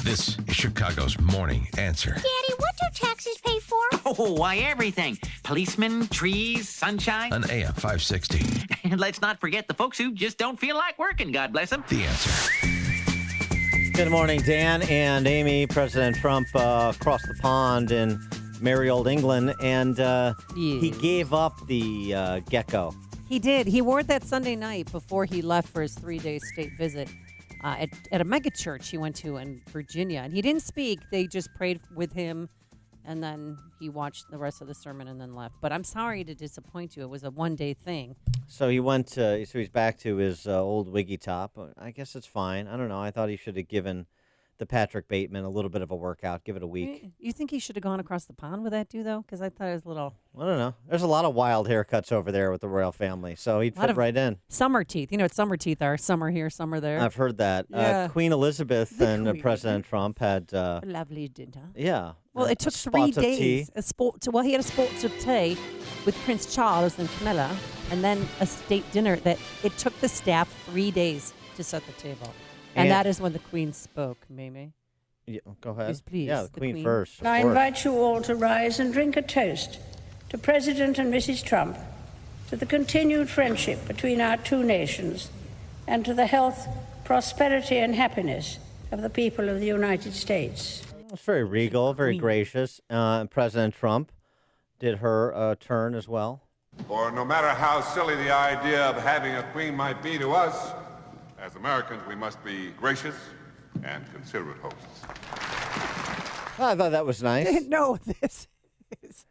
This is Chicago's Morning Answer. Daddy, what do taxes pay for? Oh, why, everything. Policemen, trees, sunshine. On AM 560. And let's not forget the folks who just don't feel like working, God bless them. The Answer. Good morning, Dan and Amy. President Trump crossed the pond in merry old England, and he gave up the gecko. He did. He wore it that Sunday night before he left for his 3-day state visit at a mega church he went to in Virginia. And he didn't speak. They just prayed with him, and then he watched the rest of the sermon and then left. But I'm sorry to disappoint you. It was a one-day thing. So he went. So he's back to his old wiggy top. I guess it's fine. I don't know. I thought he should have given the Patrick Bateman a little bit of a workout. Give it a week. You think he should have gone across the pond with that, though? Because I thought it was a little... I don't know. There's a lot of wild haircuts over there with the royal family, so he'd fit right in. Summer teeth. You know what summer teeth are? Some are here, some are there. I've heard that. Yeah. Queen Elizabeth and Queen. President Trump had... A lovely dinner. Yeah. Well, it took 3 days. He had a sport of tea with Prince Charles and Camilla, and then a state dinner that it took the staff 3 days to set the table. And that is when the Queen spoke, Mimi. Yeah, go ahead. Yes, please. Yeah, the Queen first. I invite you all to rise and drink a toast to President and Mrs. Trump, to the continued friendship between our two nations, and to the health, prosperity, and happiness of the people of the United States. It's very regal, very gracious. President Trump did her turn as well. For no matter how silly the idea of having a queen might be to us, as Americans, we must be gracious and considerate hosts. I thought that was nice. No, this is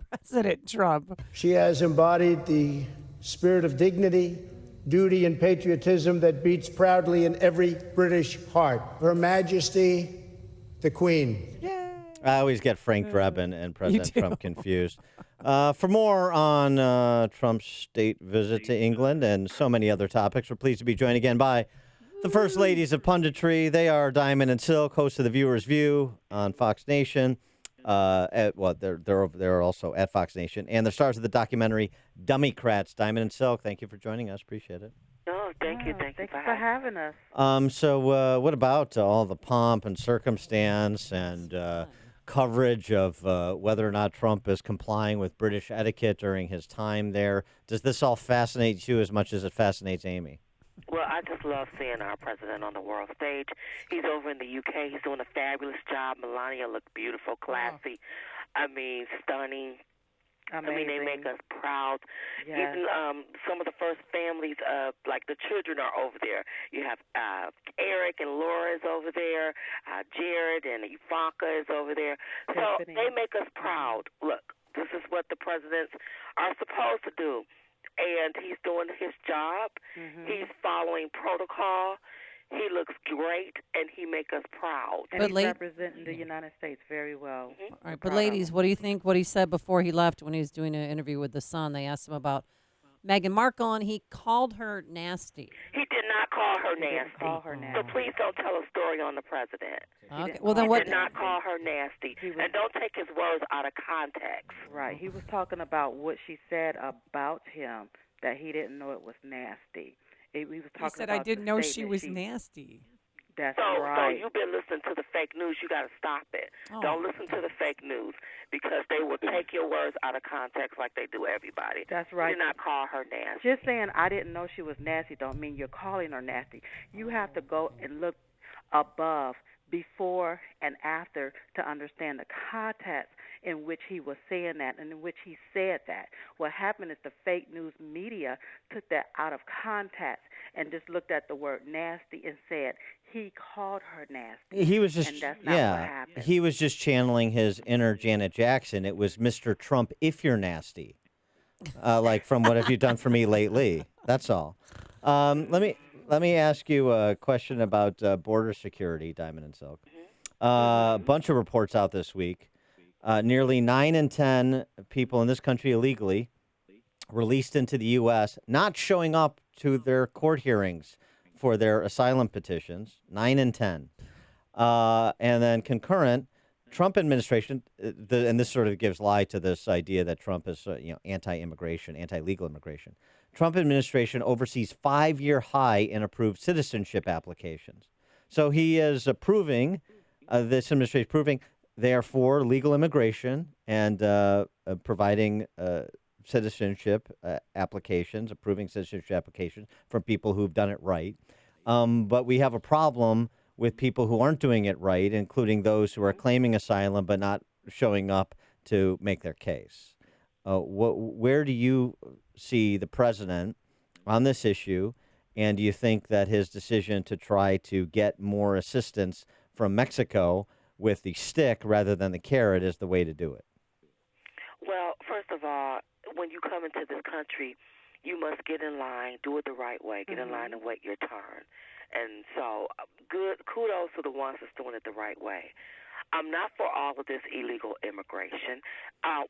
President Trump. She has embodied the spirit of dignity, duty, and patriotism that beats proudly in every British heart. Her Majesty, the Queen. I always get Frank Drebin and President Trump confused. For more on Trump's state visit to England and so many other topics, we're pleased to be joined again by the First Ladies of Punditry. They are Diamond and Silk, hosts of The Viewer's View on Fox Nation. They're also at Fox Nation, and they're stars of the documentary Dummycrats. Diamond and Silk, thank you for joining us. Appreciate it. Oh, thank you. Thank you for having us. So what about all the pomp and circumstance and coverage of whether or not Trump is complying with British etiquette during his time there? Does this all fascinate you as much as it fascinates Amy? Well, I just love seeing our president on the world stage. He's over in the UK. He's doing a fabulous job. Melania looked beautiful, classy. I mean, stunning. Amazing. I mean, they make us proud. Yes. Even some of the first families, like the children are over there. You have Eric and Laura is over there. Jared and Ivanka is over there. So they make us proud. Look, this is what the presidents are supposed to do. And he's doing his job. Mm-hmm. He's following protocol. He looks great, and he makes us proud. And he's representing the United States very well. Mm-hmm. All right, but ladies, what do you think what he said before he left when he was doing an interview with The Sun? They asked him about Meghan Markle, and he called her nasty. He did not call her nasty. Call her nasty. So please don't tell a story on the president. Okay, well then what? He did not call her nasty. And don't take his words out of context. Right. He was talking about what she said about him, that he didn't know it was nasty. He was talking He said, about I didn't know she was nasty. That's So right. you've been listening to the fake news. You got to stop it. Oh. Don't listen to the fake news because they will take your words out of context like they do everybody. That's right. You did not call her nasty. Just saying I didn't know she was nasty don't mean you're calling her nasty. You have to go and look above, before and after, to understand the context in which he was saying that and in which he said that. What happened is the fake news media took that out of context and just looked at the word nasty and said he called her nasty. He was just, and that's not what happened. He was just channeling his inner Janet Jackson. It was Mr. Trump, if you're nasty, like from what have you done for me lately? That's all. Let me ask you a question about border security, Diamond and Silk. A bunch of reports out this week. Nearly 9 in 10 people in this country illegally released into the U.S., not showing up to their court hearings for their asylum petitions, 9 in 10. And then concurrent, Trump administration, and this sort of gives lie to this idea that Trump is anti-immigration, anti-legal immigration. Trump administration oversees 5-year high in approved citizenship applications. So he is approving this administration is proving they are for legal immigration and providing citizenship applications, approving citizenship applications from people who've done it right. But we have a problem with people who aren't doing it right, including those who are claiming asylum but not showing up to make their case. Where do you see the president on this issue, and do you think that his decision to try to get more assistance from Mexico with the stick rather than the carrot is the way to do it? Well, first of all, when you come into this country, you must get in line, do it the right way, get in line and wait your turn. And so, kudos to the ones that's doing it the right way. I'm not for all of this illegal immigration.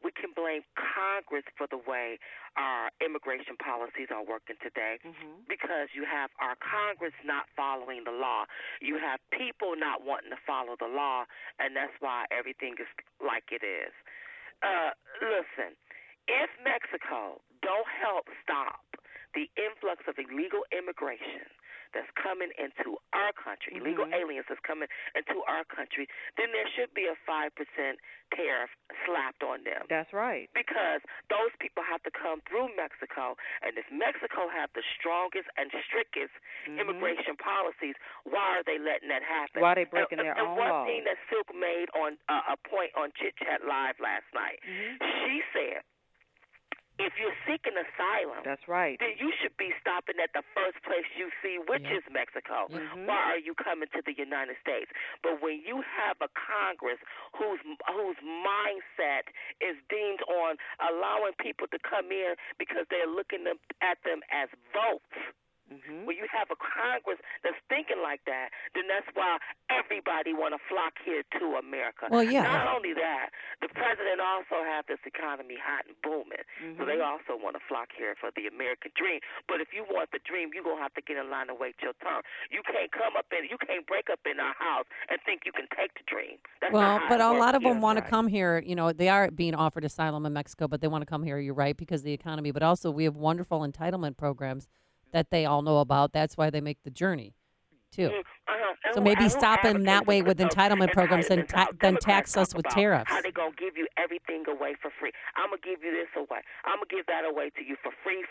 We can blame Congress for the way our immigration policies are working today because you have our Congress not following the law. You have people not wanting to follow the law, and that's why everything is like it is. Listen, if Mexico don't help stop the influx of illegal immigration that's coming into our country, illegal aliens that's coming into our country, then there should be a 5% tariff slapped on them. That's right. Because those people have to come through Mexico, and if Mexico have the strongest and strictest immigration policies, why are they letting that happen? Why are they breaking their own one laws? thing that Silk made on a point on Chit Chat Live last night, she said, if you're seeking asylum, that's right, then you should be stopping at the first place you see, which is Mexico. Why are you coming to the United States? But when you have a Congress whose mindset is deemed on allowing people to come in because they're looking at them as votes, when you have a Congress that's thinking like that, then that's why everybody want to flock here to America. Well, yeah. Not only that, the president also have this economy hot and booming, so they also want to flock here for the American dream. But if you want the dream, you're going to have to get in line and wait your turn. You can't you can't break up in our house and think you can take the dream. That's Well, not how but it a lot works. of them want to come here. You know, they are being offered asylum in Mexico, but they want to come here, you're right, because of the economy. But also we have wonderful entitlement programs that they all know about. That's why they make the journey, too. So maybe stop them that way with entitlement programs and then tax us with tariffs. How they going to give you everything away for free. I'm going to give you this away. I'm going to give that away to you for free.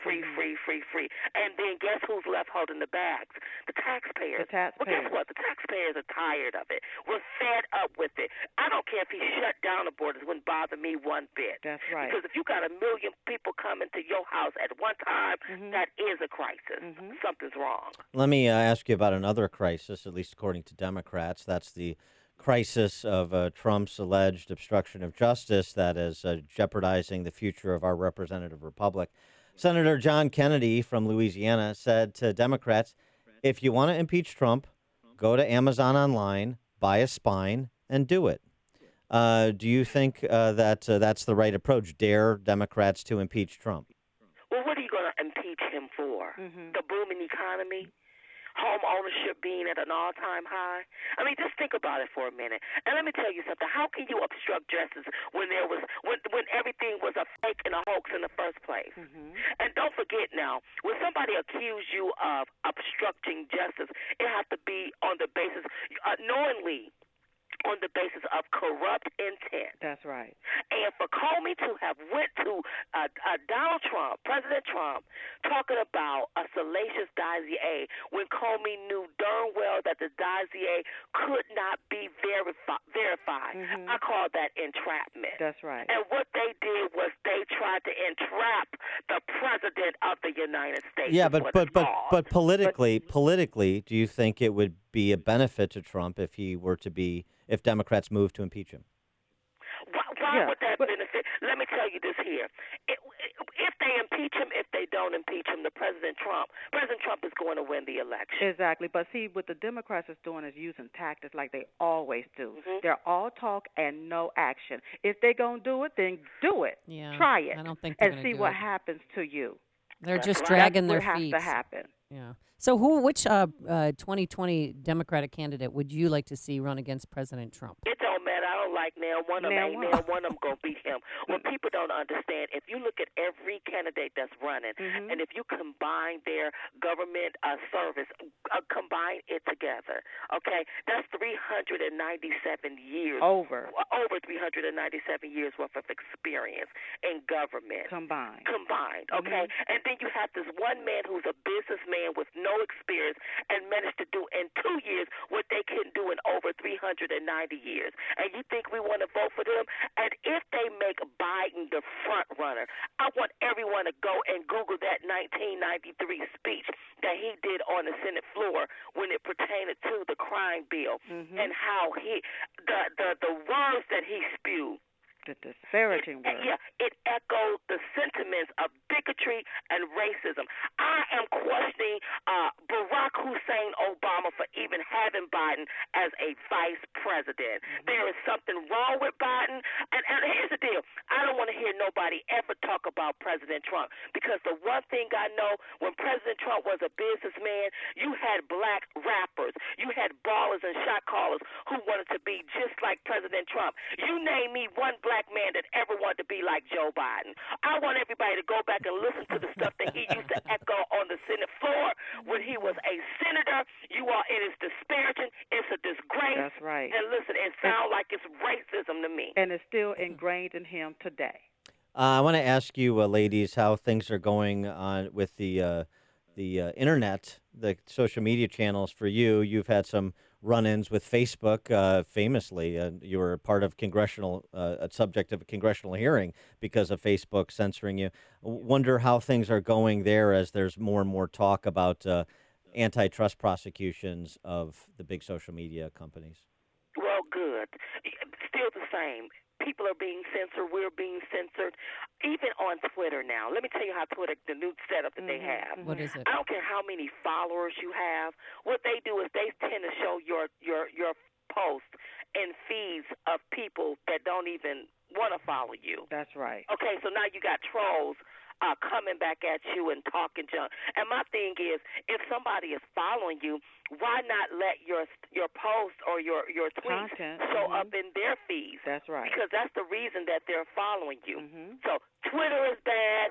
And then guess who's left holding the bags? The taxpayers. Well, guess what? The taxpayers are tired of it. We're fed up with it. I don't care if he shut down the borders. It wouldn't bother me one bit. That's right. Because if you got 1 million people coming to your house at one time, that is a crisis. Something's wrong. Let me ask you about another crisis, at least according to Democrats. That's the crisis of Trump's alleged obstruction of justice that is jeopardizing the future of our representative republic. Senator John Kennedy from Louisiana said to Democrats, if you want to impeach Trump, go to Amazon online, buy a spine, and do it. Do you think that that's the right approach? Dare Democrats to impeach Trump? Well, what are you going to impeach him for? The booming economy? Home ownership being at an all-time high? I mean, just think about it for a minute. And let me tell you something. How can you obstruct justice when when everything was a fake and a hoax in the first place? And don't forget now, when somebody accuses you of obstructing justice, it has to be on the basis, knowingly, on the basis of corrupt intent. That's right. And for Comey to have went to Donald Trump, President Trump, talking about a salacious dossier when Comey knew darn well that the dossier could not be verified. I call that entrapment. That's right. And what they did was they tried to entrap the President of the United States. Yeah, but politically, do you think it would be a benefit to Trump if Democrats move to impeach him? Why would that benefit? Let me tell you this here. If they impeach him, if they don't impeach him, President Trump is going to win the election. Exactly. But see, what the Democrats is doing is using tactics like they always do. They're all talk and no action. If they're going to do it, then do it. Yeah, try it. I don't think and see what happens to you. They're just dragging their feet. That's feet. what has to happen. Yeah. So which 2020 Democratic candidate would you like to see run against President Trump? It don't matter. I don't like now one of them. Ain't now one of them going to beat him. What people don't understand, if you look at every candidate that's running, and if you combine their government service, combine it together, okay, that's 397 years. Over 397 years worth of experience in government. Combined, okay? And then you have this one man who's a businessman with no experience and managed to do in 2 years what they couldn't do in over 390 years. And you think we want to vote for them? And if they make Biden the front runner, I want everyone to go and Google that 1993 speech that he did on the Senate floor when it pertained to the crime bill and how the words that he spewed. The disparaging word. Yeah, it echoed the sentiments of bigotry and racism. I am questioning Barack Hussein Obama for even having Biden as a vice president. There is something wrong with Biden. And here's the deal. I don't want to hear nobody ever talk about President Trump, because the one thing I know, when President Trump was a businessman, you had black rappers, you had ballers and shot callers who wanted to be just like President Trump. You name me one black man that ever wanted to be like Joe Biden. I want everybody to go back and listen to the stuff that he used to echo on the Senate floor when he was a senator. You all, it is disparaging. It's a disgrace. That's right. And listen, it sounds like it's racism to me. And it's still ingrained in him today. I want to ask you, ladies, how things are going on with the internet, the social media channels for you. You've had some run-ins with Facebook, famously. You were part of a subject of a congressional hearing because of Facebook censoring you. Wonder how things are going there as there's more and more talk about antitrust prosecutions of the big social media companies. Well, good. Still the same. People are being censored. We're being censored. Even on Twitter now. Let me tell you how Twitter, the new setup that they have. What is it? I don't care how many followers you have. What they do is they tend to show your posts and feeds of people that don't even want to follow you. That's right. Okay, so now you got trolls coming back at you and talking junk. And my thing is, if somebody is following you, why not let your post or your tweets show up in their feeds? That's right. Because that's the reason that they're following you. So Twitter is bad.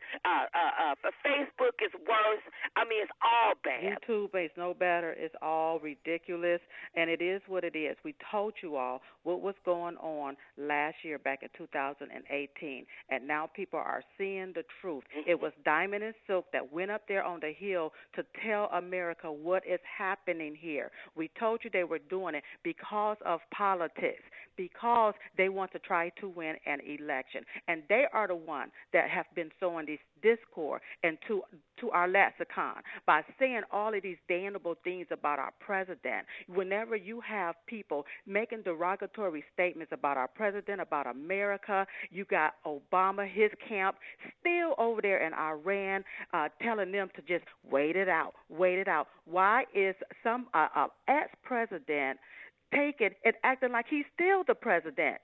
Facebook is worse. I mean, it's all bad. YouTube is no better. It's all ridiculous, and it is what it is. We told you all what was going on last year back in 2018, and now people are seeing the truth. It was Diamond and Silk that went up there on the Hill to tell America what is happening here. We told you they were doing it because of politics, because they want to try to win an election. And they are the ones that have been sowing this discord into our lexicon by saying all of these damnable things about our president. Whenever you have people making derogatory statements about our president, about America, you got Obama, his camp, still over there in Iran telling them to just wait it out. Why is some ex-president taking and acting like he's still the president?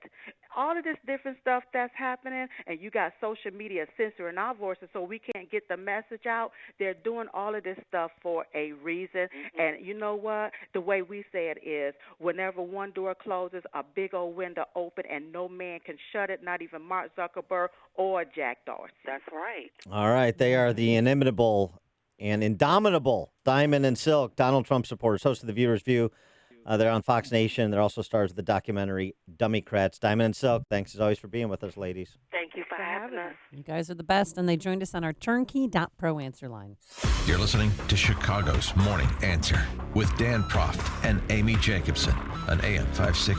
All of this different stuff that's happening, and you got social media censoring our voices so we can't get the message out. They're doing all of this stuff for a reason. And you know what? The way we say it is, whenever one door closes, a big old window open, and no man can shut it, not even Mark Zuckerberg or Jack Dorsey. That's right. All right. They are the inimitable and indomitable Diamond and Silk, Donald Trump supporters, host of The Viewer's View. They're on Fox Nation. They're also stars of the documentary Dummycrats. Diamond and Silk, thanks as always for being with us, ladies. Thank you for having us. You guys are the best, and they joined us on our turnkey.pro answer line. You're listening to Chicago's Morning Answer with Dan Proft and Amy Jacobson on AM 560.